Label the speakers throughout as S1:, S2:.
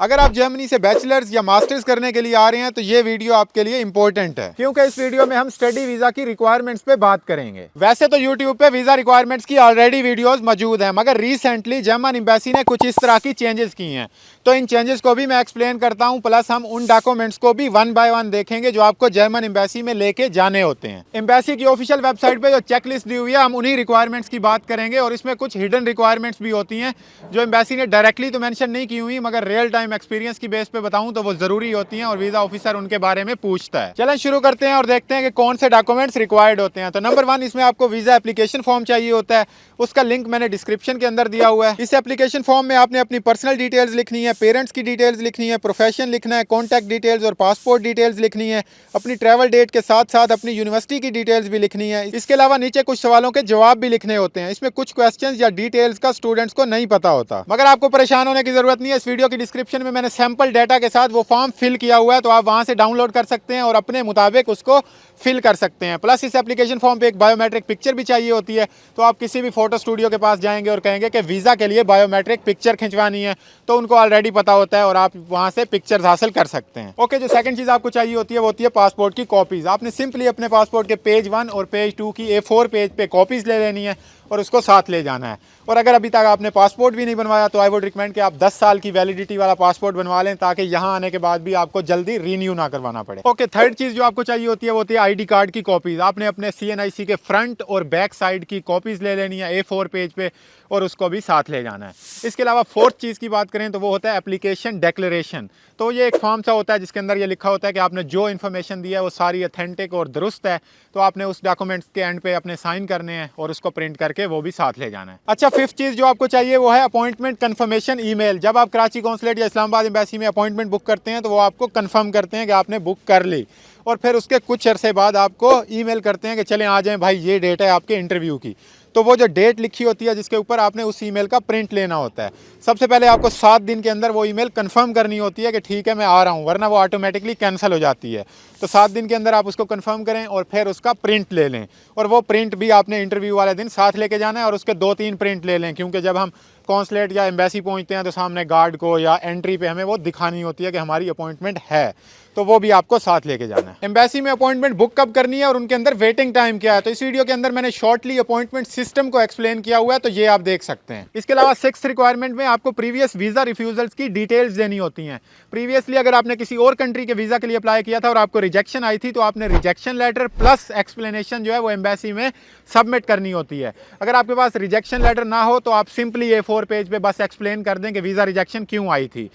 S1: अगर आप जर्मनी से बैचलर्स या मास्टर्स करने के लिए आ रहे हैं तो ये वीडियो आपके लिए इंपॉर्टेंट है, क्योंकि इस वीडियो में हम स्टडी वीजा की रिक्वायरमेंट्स पे बात करेंगे। वैसे तो यूट्यूब पे वीजा रिक्वायरमेंट्स की ऑलरेडी वीडियोस मौजूद हैं, मगर रिसेंटली जर्मन एम्बेसी ने कुछ इस तरह की चेंजेस की हैं, तो इन चेंजेस को भी मैं एक्सप्लेन करता हूं, प्लस हम उन डॉक्यूमेंट्स को भी वन बाय वन देखेंगे जो आपको जर्मन एम्बेसी में लेके जाने होते हैं। एम्बेसी की ऑफिशियल वेबसाइट पे जो चेकलिस्ट दी हुई है, हम उन्हीं रिक्वायरमेंट्स की बात करेंगे, और इसमें कुछ हिडन रिक्वायरमेंट्स भी होती हैं जो एम्बेसी ने डायरेक्टली तो मेंशन नहीं की हुई, मगर रियल टाइम एक्सपीरियंस की बेस पे बताऊं तो वो जरूरी होती हैं और वीजा ऑफिसर उनके बारे में पूछता है। चलें शुरू करते हैं और देखते हैं कि कौन से डॉक्यूमेंट्स रिक्वायर्ड होते हैं। तो नंबर 1, इसमें आपको वीजा एप्लीकेशन फॉर्म चाहिए होता है, उसका लिंक मैंने डिस्क्रिप्शन के अंदर दिया हुआ है। इस एप्लीकेशन फॉर्म में आपने अपनी पर्सनल डिटेल्स लिखनी है, पेरेंट्स की डिटेल्स लिखनी है, प्रोफेशन लिखना है, कॉन्टैक्ट डिटेल्स और पासपोर्ट डिटेल्स लिखनी है, अपनी ट्रैवल डेट के साथ साथ अपनी यूनिवर्सिटी की डिटेल्स भी लिखनी है। इसके अलावा नीचे कुछ सवालों के जवाब भी लिखने होते हैं। इसमें कुछ क्वेश्चंस या डिटेल्स का स्टूडेंट्स को नहीं पता होता, मगर आपको परेशान होने की जरूरत नहीं है। इस वीडियो की डिस्क्रिप्शन में मैंने सैंपल डाटा के साथ वो फॉर्म फिल किया हुआ है, तो आप वहां से डाउनलोड कर सकते हैं और अपने मुताबिक उसको फिल कर सकते हैं। प्लस इस एप्लीकेशन फॉर्म पे एक बायोमेट्रिक पिक्चर भी चाहिए होती है, तो आप किसी भी फोटो स्टूडियो के पास जाएंगे और कहेंगे कि वीज़ा के लिए बायोमेट्रिक पिक्चर खिंचवानी है, तो उनको ऑलरेडी पता होता है और आप वहां से पिक्चर्स हासिल कर सकते हैं। ओके, जो सेकंड चीज़ आपको चाहिए होती है वो होती है पासपोर्ट की कॉपीज़। आपने सिंपली अपने पासपोर्ट के पेज 1 और पेज 2 की A4 पेज पे कॉपीज़ ले लेनी है और उसको साथ ले जाना है। और अगर अभी तक आपने पासपोर्ट भी नहीं बनवाया तो आई वुड रिकमेंड कि आप 10 साल की वैलिडिटी वाला पासपोर्ट बनवा लें, ताकि यहाँ आने के बाद भी आपको जल्दी रीन्यू ना करवाना पड़े। ओके, थर्ड चीज़ जो आपको चाहिए होती है वो होती है आईडी कार्ड की कॉपीज़। आपने अपने CNIC के फ्रंट और बैक साइड की कॉपीज़ ले लेनी है A4 पेज पे और उसको भी साथ ले जाना है। इसके अलावा फोर्थ चीज़ की बात करें तो वो होता है एप्लीकेशन डिक्लेरेशन। तो ये एक फॉर्म सा होता है जिसके अंदर ये लिखा होता है कि आपने जो इन्फॉर्मेशन दी है वो सारी ऑथेंटिक और दुरुस्त है, तो आपने उस डॉक्यूमेंट्स के एंड पे अपने साइन करने हैं और उसको प्रिंट करके वो भी साथ ले जाना है। अच्छा, फिफ्थ चीज़ जो आपको चाहिए वो है अपॉइंटमेंट कंफर्मेशन ईमेल। जब आप कराची कॉन्सुलेट या इस्लामाबाद एम्बेसी में अपॉइंटमेंट बुक करते हैं तो वो आपको कंफर्म करते हैं कि आपने बुक कर ली, और फिर उसके कुछ अरसे बाद आपको ईमेल करते हैं कि चलें आ जाएं भाई, ये डेट है आपके इंटरव्यू की। तो वो जो डेट लिखी होती है जिसके ऊपर आपने उस ईमेल का प्रिंट लेना होता है। सबसे पहले आपको 7 दिन के अंदर वो ईमेल कंफर्म करनी होती है कि ठीक है मैं आ रहा हूँ, वरना वो ऑटोमेटिकली कैंसिल हो जाती है। तो 7 दिन के अंदर आप उसको कंफर्म करें और फिर उसका प्रिंट ले लें, और वो प्रिंट भी आपने इंटरव्यू वाले दिन साथ लेके जाना है, और उसके 2-3 प्रिंट ले लें, क्योंकि जब हम कॉन्सुलेट या एम्बेसी पहुंचते हैं तो सामने गार्ड को या एंट्री पे हमें वो दिखानी होती है कि हमारी अपॉइंटमेंट है, तो वो भी आपको साथ लेके जाना है। एम्बेसी में अपॉइंटमेंट बुक कब करनी है और उनके अंदर वेटिंग टाइम क्या है, तो इस वीडियो के अंदर मैंने शॉर्टली अपॉइंटमेंट सिस्टम को एक्सप्लेन किया हुआ है, तो ये आप देख सकते हैं। इसके अलावा 6th रिक्वायरमेंट में आपको प्रीवियस वीजा रिफ्यूजल्स की डिटेल्स देनी होती हैं। प्रीवियसली अगर आपने किसी और कंट्री के वीजा के लिए अप्लाई किया था और आपको रिजेक्शन आई थी, तो आपने रिजेक्शन लेटर प्लस एक्सप्लेनेशन जो है वो एम्बेसी में सबमिट करनी होती है। अगर आपके पास रिजेक्शन लेटर ना हो तो आप सिंपली A4 पेज पे बस एक्सप्लेन कर दें कि वीजा रिजेक्शन क्यों आई थी।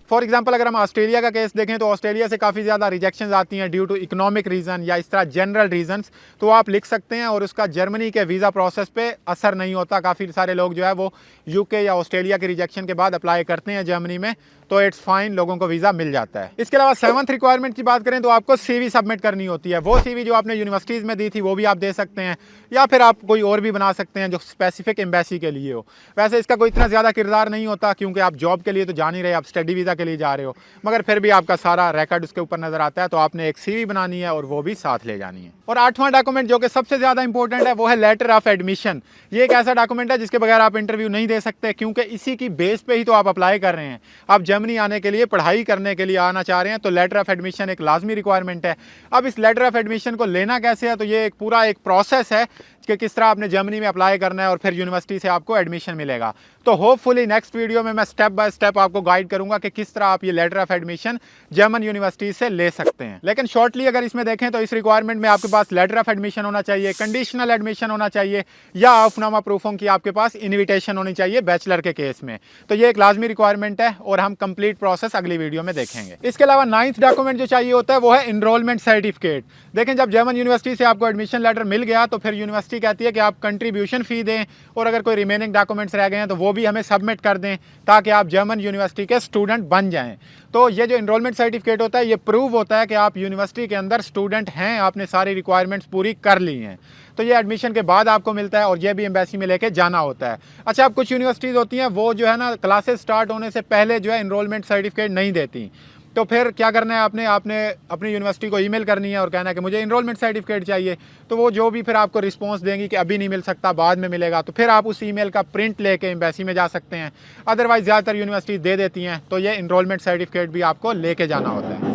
S1: फॉर एग्जाम्पल अगर हम ऑस्ट्रेलिया का केस देखें तो ऑस्ट्रेलिया से काफ़ी ज़्यादा रिजेक्शन आती हैं ड्यू टू इकोनॉमिक रीज़न या इस तरह जनरल रीजंस, तो आप लिख सकते हैं और उसका जर्मनी के वीज़ा प्रोसेस पे असर नहीं होता। काफ़ी सारे लोग जो है वो UK या ऑस्ट्रेलिया के रिजेक्शन के बाद अप्लाई करते हैं जर्मनी में, तो इट्स फाइन, लोगों को वीज़ा मिल जाता है। इसके अलावा 7th रिक्वायरमेंट की बात करें तो आपको CV सबमिट करनी होती है। वो CV जो आपने यूनिवर्सिटीज़ में दी थी वो भी आप दे सकते हैं, या फिर आप कोई और भी बना सकते हैं जो स्पेसिफिक एम्बेसी के लिए हो। वैसे इसका कोई इतना ज़्यादा किरदार नहीं होता, क्योंकि आप जॉब के लिए तो जा नहीं रहे, आप स्टडी वीज़ा के लिए जा रहे हो, मगर फिर भी आपका सारा रिकॉर्ड उसके ऊपर नजर आता है, तो आपने एक CV बनानी है और वो भी साथ ले जानी है। और 8वां डॉक्यूमेंट जो कि सबसे ज़्यादा इंपॉर्टेंट है वो है लेटर ऑफ एडमिशन। ये एक ऐसा डॉक्यूमेंट है जिसके बगैर आप इंटरव्यू नहीं दे सकते, क्योंकि इसी की बेस पे ही तो आप अप्लाई कर रहे हैं। आप जर्मनी आने के लिए, पढ़ाई करने के लिए आना चाह रहे हैं, तो लेटर ऑफ एडमिशन एक लाजमी रिक्वायरमेंट है। अब इस लेटर ऑफ एडमिशन को लेना कैसे है, तो ये एक पूरा एक प्रोसेस है कि किस तरह आपने जर्मनी में अप्लाई करना है और फिर यूनिवर्सिटी से आपको एडमिशन मिलेगा। तो होपफुली नेक्स्ट वीडियो में मैं स्टेप बाय स्टेप आपको गाइड करूंगा कि किस तरह आप ये letter of admission German university से ले सकते हैं। लेकिन शॉर्टली अगर इसमें देखें तो इस रिक्वायरमेंट में आपके पास लेटर ऑफ एडमिशन होना चाहिए, कंडीशनल एडमिशन होना चाहिए, या ऑफनामा प्रूफों की आपके पास इन्विटेशन होनी चाहिए बैचलर के केस में। तो ये एक लाजमी रिक्वायरमेंट है और हम कंप्लीट प्रोसेस अगली वीडियो में देखेंगे। इसके अलावा 9th डॉक्यूमेंट जो चाहिए होता है वो है इनरोलमेंट सर्टिफिकेट। देखें, जब जर्मन यूनिवर्सिटी से आपको एडमिशन लेटर मिल गया तो फिर यूनिवर्सिटी कहती है कि आप कंट्रीब्यूशन फ़ी दें, और अगर कोई रिमेनिंग डॉक्यूमेंट्स रह गए हैं तो वो भी हमें सबमिट कर दें, ताकि आप जर्मन यूनिवर्सिटी के स्टूडेंट बन जाएं। तो ये जो इनरोलमेंट सर्टिफिकेट होता है ये प्रूव होता है कि आप यूनिवर्सिटी के अंदर स्टूडेंट हैं, आपने सारी रिक्वायरमेंट्स पूरी कर ली हैं। तो ये एडमिशन के बाद आपको मिलता है और ये भी एम्बेसी में लेके जाना होता है। अच्छा, अब कुछ यूनिवर्सिटीज़ होती हैं वो जो है ना क्लासेस स्टार्ट होने से पहले जो है इनरोलमेंट सर्टिफिकेट नहीं देती, तो फिर क्या करना है आपने आपने अपनी यूनिवर्सिटी को ईमेल करनी है और कहना है कि मुझे इनरोलमेंट सर्टिफिकेट चाहिए। तो वो जो भी फिर आपको रिस्पांस देंगी कि अभी नहीं मिल सकता, बाद में मिलेगा, तो फिर आप उस ईमेल का प्रिंट लेके एम्बेसी में जा सकते हैं। अदरवाइज ज़्यादातर यूनिवर्सिटी दे देती हैं, तो ये इनरोलमेंट सर्टिफिकेट भी आपको लेके जाना होता है।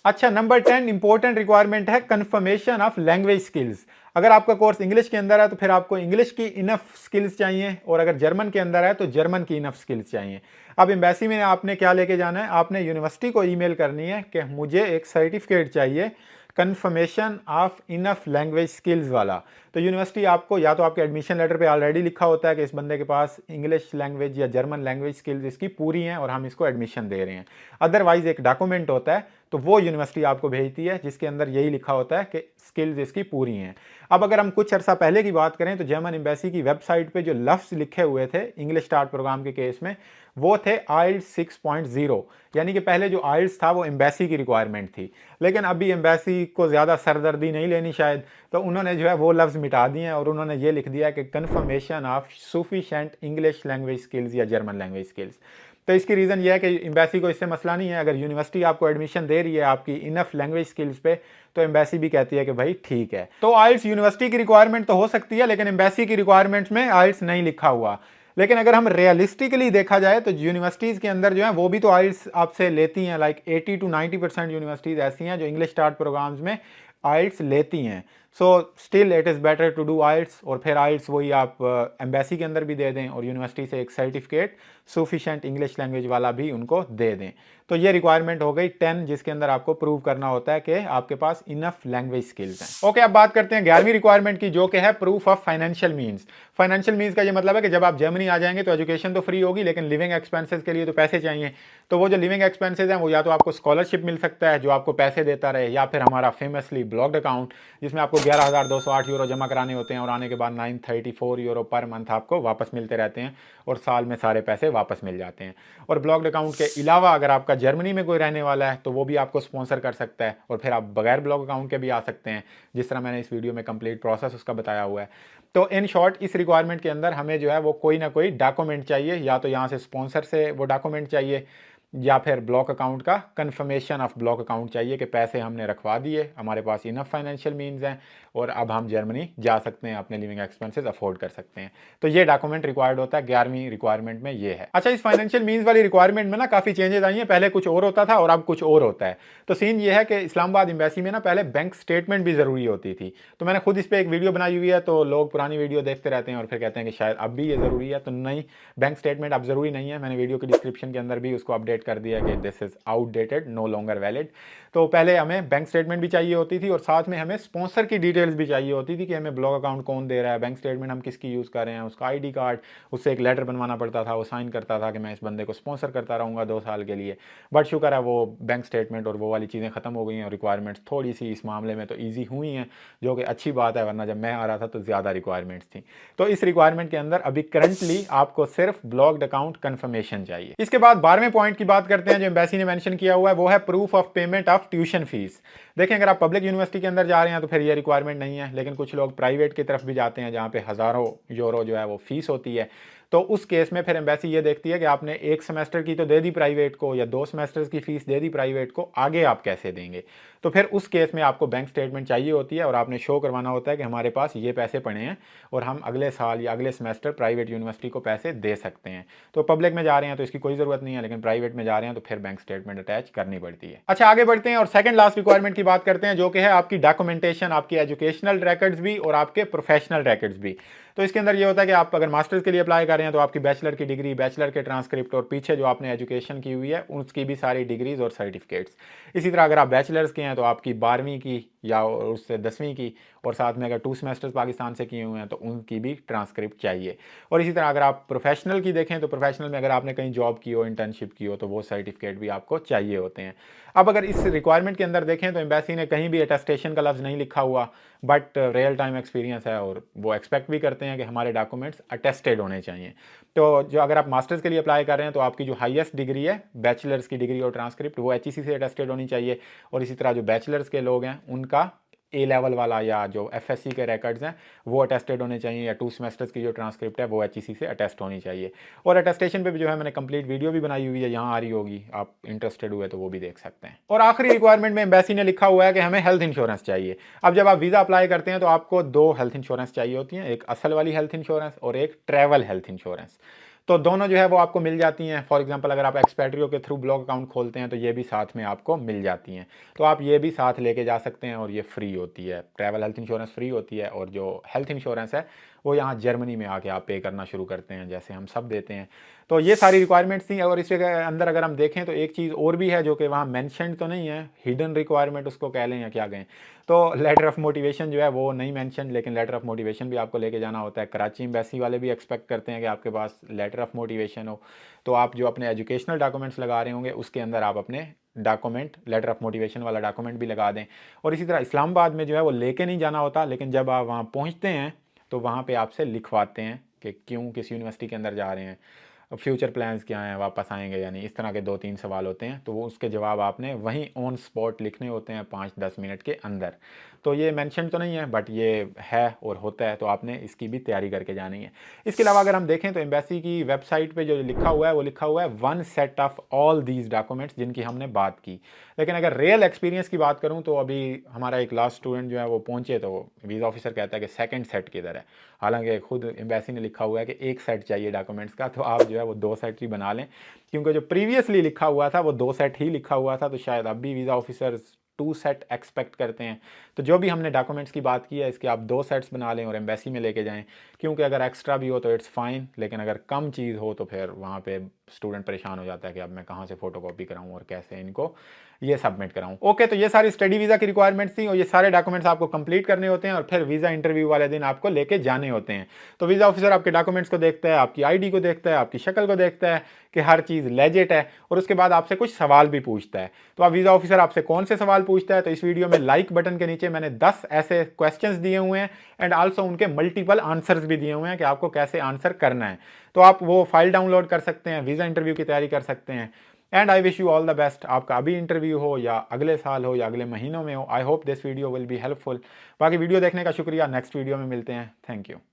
S1: अच्छा, नंबर 10 इंपॉर्टेंट रिक्वायरमेंट है कंफर्मेशन ऑफ लैंग्वेज स्किल्स। अगर आपका कोर्स इंग्लिश के अंदर है तो फिर आपको इंग्लिश की इनफ स्किल्स चाहिए, और अगर जर्मन के अंदर है तो जर्मन की इनफ स्किल्स चाहिए। अब एम्बेसी में आपने क्या लेके जाना है, आपने यूनिवर्सिटी को ईमेल करनी है कि मुझे एक सर्टिफिकेट चाहिए confirmation of enough language skills वाला। तो यूनिवर्सिटी आपको या तो आपके एडमिशन लेटर पे ऑलरेडी लिखा होता है कि इस बंदे के पास इंग्लिश लैंग्वेज या जर्मन लैंग्वेज स्किल्स इसकी पूरी हैं और हम इसको एडमिशन दे रहे हैं। अदरवाइज एक डॉक्यूमेंट होता है, तो वो यूनिवर्सिटी आपको भेजती है जिसके अंदर यही लिखा होता है कि स्किल्स इसकी पूरी हैं। अब अगर हम कुछ अर्सा पहले की बात करें तो जर्मन एम्बेसी की वेबसाइट पे जो लफ्ज़ लिखे हुए थे इंग्लिश स्टार्ट प्रोग्राम के केस में, वो थे IELTS 6.0, यानी कि पहले जो IELTS था वो एम्बेसी की रिक्वायरमेंट थी। लेकिन अभी एम्बेसी को ज़्यादा सरदर्दी नहीं लेनी शायद, तो उन्होंने जो है वो लफ्ज़ मिटा दिए हैं और उन्होंने ये लिख दिया कि confirmation of sufficient English language skills या जर्मन लैंग्वेज स्किल्स। तो इसकी रीज़न ये है कि एम्बेसी को इससे मसला नहीं है। अगर यूनिवर्सिटी आपको एडमिशन दे रही है आपकी इनफ लैंग्वेज स्किल्स पे, तो एम्बेसी भी कहती है कि भाई ठीक है। तो आइल्स यूनिवर्सिटी की रिक्वायरमेंट तो हो सकती है, लेकिन एम्बेसी की रिक्वायरमेंट्स में आइल्स नहीं लिखा हुआ। लेकिन अगर हम रियलिस्टिकली देखा जाए तो यूनिवर्सिटीज़ के अंदर जो है वो भी तो आइल्स आपसे लेती हैं। लाइक 80 to 90% यूनिवर्सिटीज़ ऐसी हैं जो इंग्लिश स्टार्ट प्रोग्राम्स में आइल्स लेती हैं। So still it is better to do aisles, और फिर आइल्स वही आप एम्बेसी के अंदर भी दे दें और यूनिवर्सिटी से एक सर्टिफिकेट सफिशिएंट इंग्लिश लैंग्वेज वाला भी उनको दे दें। तो ये रिक्वायरमेंट हो गई 10, जिसके अंदर आपको प्रूव करना होता है कि आपके पास इनफ लैंग्वेज स्किल्स हैं। ओके, अब बात करते हैं 11वीं रिक्वायरमेंट की, जो कि है proof of financial means. Financial means का ये मतलब है कि जब आप जर्मनी आ जाएंगे तो एजुकेशन तो फ्री होगी, लेकिन लिविंग एक्सपेंसेस के लिए तो पैसे चाहिए। तो वो जो लिविंग एक्सपेंसेस हैं वो या तो आपको स्कॉलरशिप मिल सकता है जो आपको पैसे देता रहे, या फिर हमारा फेमसली ब्लॉक्ड अकाउंट जिसमें आपको 11,208 यूरो जमा कराने होते हैं और आने के बाद 934 यूरो पर मंथ आपको वापस मिलते रहते हैं और साल में सारे पैसे वापस मिल जाते हैं। और ब्लॉक्ड अकाउंट के अलावा अगर आपका जर्मनी में कोई रहने वाला है तो वो भी आपको स्पॉन्सर कर सकता है, और फिर आप बगैर ब्लॉक अकाउंट के भी आ सकते हैं, जिस तरह मैंने इस वीडियो में कंप्लीट प्रोसेस उसका बताया हुआ है। तो इन शॉर्ट इस रिक्वायरमेंट के अंदर हमें जो है वो कोई ना कोई डॉक्यूमेंट चाहिए, या तो यहाँ से स्पॉन्सर से वो डॉक्यूमेंट चाहिए, या फिर ब्लॉक अकाउंट का कंफर्मेशन ऑफ ब्लॉक अकाउंट चाहिए कि पैसे हमने रखवा दिए, हमारे पास इनफ फाइनेंशियल मीन्स हैं और अब हम जर्मनी जा सकते हैं, अपने लिविंग एक्सपेंसेस अफोर्ड कर सकते हैं। तो ये डॉक्यूमेंट रिक्वायर्ड होता है 11वीं रिक्वायरमेंट में ये है। अच्छा, इस फाइनेंशियल मीन्स वाली रिक्वायरमेंट में ना काफ़ी चेंजेस आई हैं, पहले कुछ और होता था और अब कुछ और होता है। तो सीन ये है कि इस्लामाबाद एम्बेसी में ना पहले बैंक स्टेटमेंट भी ज़रूरी होती थी। तो मैंने खुद इस पर एक वीडियो बनाई हुई है, तो लोग पुरानी वीडियो देखते रहते हैं और फिर कहते हैं कि शायद अब भी ये ज़रूरी है। तो नहीं, बैंक स्टेटमेंट अब ज़रूरी नहीं है। मैंने वीडियो की डिस्क्रिप्शन के अंदर भी उसको अपडेट कर दिया कि this is outdated, no longer valid. तो पहले हमें बैंक स्टेटमेंट भी चाहिए होती थी और साथ में हमें स्पॉन्सर की डिटेल्स भी चाहिए होती थी कि हमें ब्लॉक अकाउंट कौन दे रहा है, बैंक स्टेटमेंट हम किसकी यूज़ कर रहे हैं, उसका आईडी कार्ड, उससे एक लेटर बनवाना पड़ता था, वो साइन करता था कि मैं इस बंदे को स्पॉन्सर करता रहूँगा 2 साल के लिए। बट शुक्र है वो बैंक स्टेटमेंट और वो वाली चीज़ें ख़त्म हो गई हैं और रिक्वायरमेंट्स थोड़ी सी इस मामले में तो ईजी हुई हैं, जो कि अच्छी बात है, वरना जब मैं आ रहा था तो ज़्यादा रिक्वायरमेंट्स थी। तो इस रिक्वायरमेंट के अंदर अभी करंटली आपको सिर्फ ब्लॉक्ड अकाउंट कन्फर्मेशन चाहिए। इसके बाद 12वें पॉइंट की बात करते हैं जो एम्बेसी ने मेंशन किया हुआ है, वो है proof of payment of tuition fees. देखें, अगर आप पब्लिक यूनिवर्सिटी के अंदर जा रहे हैं तो फिर ये रिक्वायरमेंट नहीं है, लेकिन कुछ लोग प्राइवेट की तरफ भी जाते हैं जहाँ पे हज़ारों यूरो जो है वो फीस होती है। तो उस केस में फिर एम्बेसी ये देखती है कि आपने 1 सेमेस्टर की तो दे दी प्राइवेट को, या 2 सेमेस्टर्स की फीस दे दी प्राइवेट को, आगे आप कैसे देंगे। तो फिर उस केस में आपको बैंक स्टेटमेंट चाहिए होती है और आपने शो करवाना होता है कि हमारे पास ये पैसे पड़े हैं और हम अगले साल या अगले सेमेस्टर प्राइवेट यूनिवर्सिटी को पैसे दे सकते हैं। तो पब्लिक में जा रहे हैं तो इसकी कोई ज़रूरत नहीं है, लेकिन प्राइवेट में जा रहे हैं तो फिर बैंक स्टेटमेंट अटैच करनी पड़ती है। अच्छा, आगे बढ़ते हैं और सेकंड लास्ट रिक्वायरमेंट की बात करते हैं, जो कि है आपकी डॉक्यूमेंटेशन, आपकी एजुकेशनल रिकॉर्ड्स भी और आपके प्रोफेशनल रिकॉर्ड्स भी। तो इसके अंदर ये होता है कि आप अगर मास्टर्स के लिए अप्लाई कर रहे हैं तो आपकी बैचलर की डिग्री, बैचलर के ट्रांसक्रिप्ट और पीछे जो आपने एजुकेशन की हुई है उसकी भी सारी डिग्रीज और सर्टिफिकेट्स। इसी तरह अगर आप बैचलर्स के हैं तो आपकी 12वीं की या उससे 10वीं की, और साथ में अगर 2 सेमेस्टर्स पाकिस्तान से किए हुए हैं तो उनकी भी ट्रांसक्रिप्ट चाहिए। और इसी तरह अगर आप प्रोफेशनल की देखें तो प्रोफेशनल में अगर आपने कहीं जॉब की हो, इंटर्नशिप की हो, तो वो सर्टिफिकेट भी आपको चाहिए होते हैं। अब अगर इस रिक्वायरमेंट के अंदर देखें तो एम्बेसी ने कहीं भी अटेस्टेशन का लफ्ज़ नहीं लिखा हुआ, बट रियल टाइम एक्सपीरियंस है और वो एक्सपेक्ट भी करते हैं कि हमारे डॉक्यूमेंट्स अटेस्टेड होने चाहिए। तो जो अगर आप मास्टर्स के लिए अप्लाई कर रहे हैं तो आपकी जो हाईएस्ट डिग्री है, बैचलर्स की डिग्री और ट्रांसक्रिप्ट, वो HEC से अटेस्टेड होनी चाहिए। और इसी तरह जो बैचलर्स के लोग हैं उनका ए लेवल वाला या जो एफएससी के रिकॉर्ड्स हैं वो अटेस्टेड होने चाहिए, या 2 सेमेस्टर्स की जो ट्रांसक्रिप्ट है वो एचईसी से अटेस्ट होनी चाहिए। और अटेस्टेशन पे भी जो है मैंने कंप्लीट वीडियो भी बनाई हुई है, यहाँ आ रही होगी, आप इंटरेस्टेड हुए तो वो भी देख सकते हैं। और आखिरी रिक्वायरमेंट में एम्बेसी ने लिखा हुआ है कि हमें हेल्थ इंश्योरेंस चाहिए। अब जब आप वीज़ा अप्लाई करते हैं तो आपको 2 हेल्थ इंश्योरेंस चाहिए होती हैं, एक असल वाली हेल्थ इंश्योरेंस और एक ट्रैवल हेल्थ इंश्योरेंस। तो दोनों जो है वो आपको मिल जाती हैं। फॉर एग्जांपल अगर आप एक्सपेट्रियो के थ्रू ब्लॉग अकाउंट खोलते हैं तो ये भी साथ में आपको मिल जाती हैं, तो आप ये भी साथ लेके जा सकते हैं और ये फ्री होती है। ट्रैवल हेल्थ इंश्योरेंस फ्री होती है, और जो हेल्थ इंश्योरेंस है वो यहाँ जर्मनी में आके आप पे करना शुरू करते हैं, जैसे हम सब देते हैं। तो ये सारी रिक्वायरमेंट्स थी। और इसके अंदर अगर हम देखें तो एक चीज़ और भी है जो कि वहाँ मैंशन तो नहीं है, हिडन रिक्वायरमेंट उसको कह लें या क्या कहें, तो लेटर ऑफ मोटिवेशन जो है वो नहीं मैंशन, लेकिन लेटर ऑफ मोटिवेशन भी आपको लेके जाना होता है। कराची एम्बेसी वाले भी एक्सपेक्ट करते हैं कि आपके पास लेटर ऑफ मोटिवेशन हो, तो आप जो अपने एजुकेशनल डॉक्यूमेंट्स लगा रहे होंगे उसके अंदर आप अपने डॉक्यूमेंट, लेटर ऑफ मोटिवेशन वाला डॉक्यूमेंट भी लगा दें। और इसी तरह इस्लामाबाद में जो है वो लेके नहीं जाना होता, लेकिन जब आप वहाँ पहुँचते हैं तो वहाँ पे आपसे लिखवाते हैं कि क्यों, किस यूनिवर्सिटी के अंदर जा रहे हैं, फ्यूचर प्लान्स क्या हैं, वापस आएंगे या नहीं, इस तरह के 2-3 सवाल होते हैं। तो वो उसके जवाब आपने वहीं ऑन स्पॉट लिखने होते हैं 5-10 मिनट के अंदर। तो ये मेंशन तो नहीं है, बट ये है और होता है, तो आपने इसकी भी तैयारी करके जानी है। इसके अलावा अगर हम देखें तो एम्बेसी की वेबसाइट पे जो लिखा हुआ है वो लिखा हुआ है 1 set of all these documents जिनकी हमने बात की। लेकिन अगर रियल एक्सपीरियंस की बात करूँ तो अभी हमारा एक लास्ट स्टूडेंट जो है वो पहुँचे तो वीज़ा ऑफिसर कहता है कि सेकेंड सेट किधर है, हालांकि खुद एम्बेसी ने लिखा हुआ है कि 1 सेट चाहिए डॉक्यूमेंट्स का, तो आप जो है वो 2 सेट ही बना लें, क्योंकि जो प्रीवियसली लिखा हुआ था वो 2 सेट ही लिखा हुआ था। तो शायद अब भी वीज़ा ऑफिसर्स 2 सेट एक्सपेक्ट करते हैं। तो जो भी हमने डॉक्यूमेंट्स की बात की है इसके आप 2 सेट्स बना लें और एम्बेसी में लेके जाएं, क्योंकि अगर एक्स्ट्रा भी हो तो इट्स फाइन, लेकिन अगर कम चीज़ हो तो फिर वहाँ पे स्टूडेंट परेशान हो जाता है कि अब मैं कहाँ से फ़ोटोकॉपी कराऊँ और कैसे इनको ये सबमिट कराऊँ। ओके, तो ये सारी स्टडी वीज़ा की रिक्वायरमेंट्स थी, और ये सारे डॉक्यूमेंट्स आपको कंप्लीट करने होते हैं और फिर वीज़ा इंटरव्यू वाले दिन आपको लेके जाने होते हैं। तो वीज़ा ऑफिसर आपके डॉक्यूमेंट्स को देखता है, आपकी आईडी को देखता है, आपकी शक्ल को देखता है कि हर चीज़ लेजिट है, और उसके बाद आपसे कुछ सवाल भी पूछता है। तो अब वीज़ा ऑफिसर आपसे कौन से सवाल पूछता है, तो इस वीडियो में लाइक बटन के नीचे मैंने 10 ऐसे क्वेश्चंस दिए हुए हैं, एंड आल्सो उनके मल्टीपल आंसर्स भी दिए हुए हैं कि आपको कैसे आंसर करना है। तो आप वो फाइल डाउनलोड कर सकते हैं, वीज़ा इंटरव्यू की तैयारी कर सकते हैं। And I wish you all the best. आपका अभी इंटरव्यू हो या अगले साल हो या अगले महीनों में हो, I hope this video will be helpful. बाकी वीडियो देखने का शुक्रिया, नेक्स्ट वीडियो में मिलते हैं। Thank you.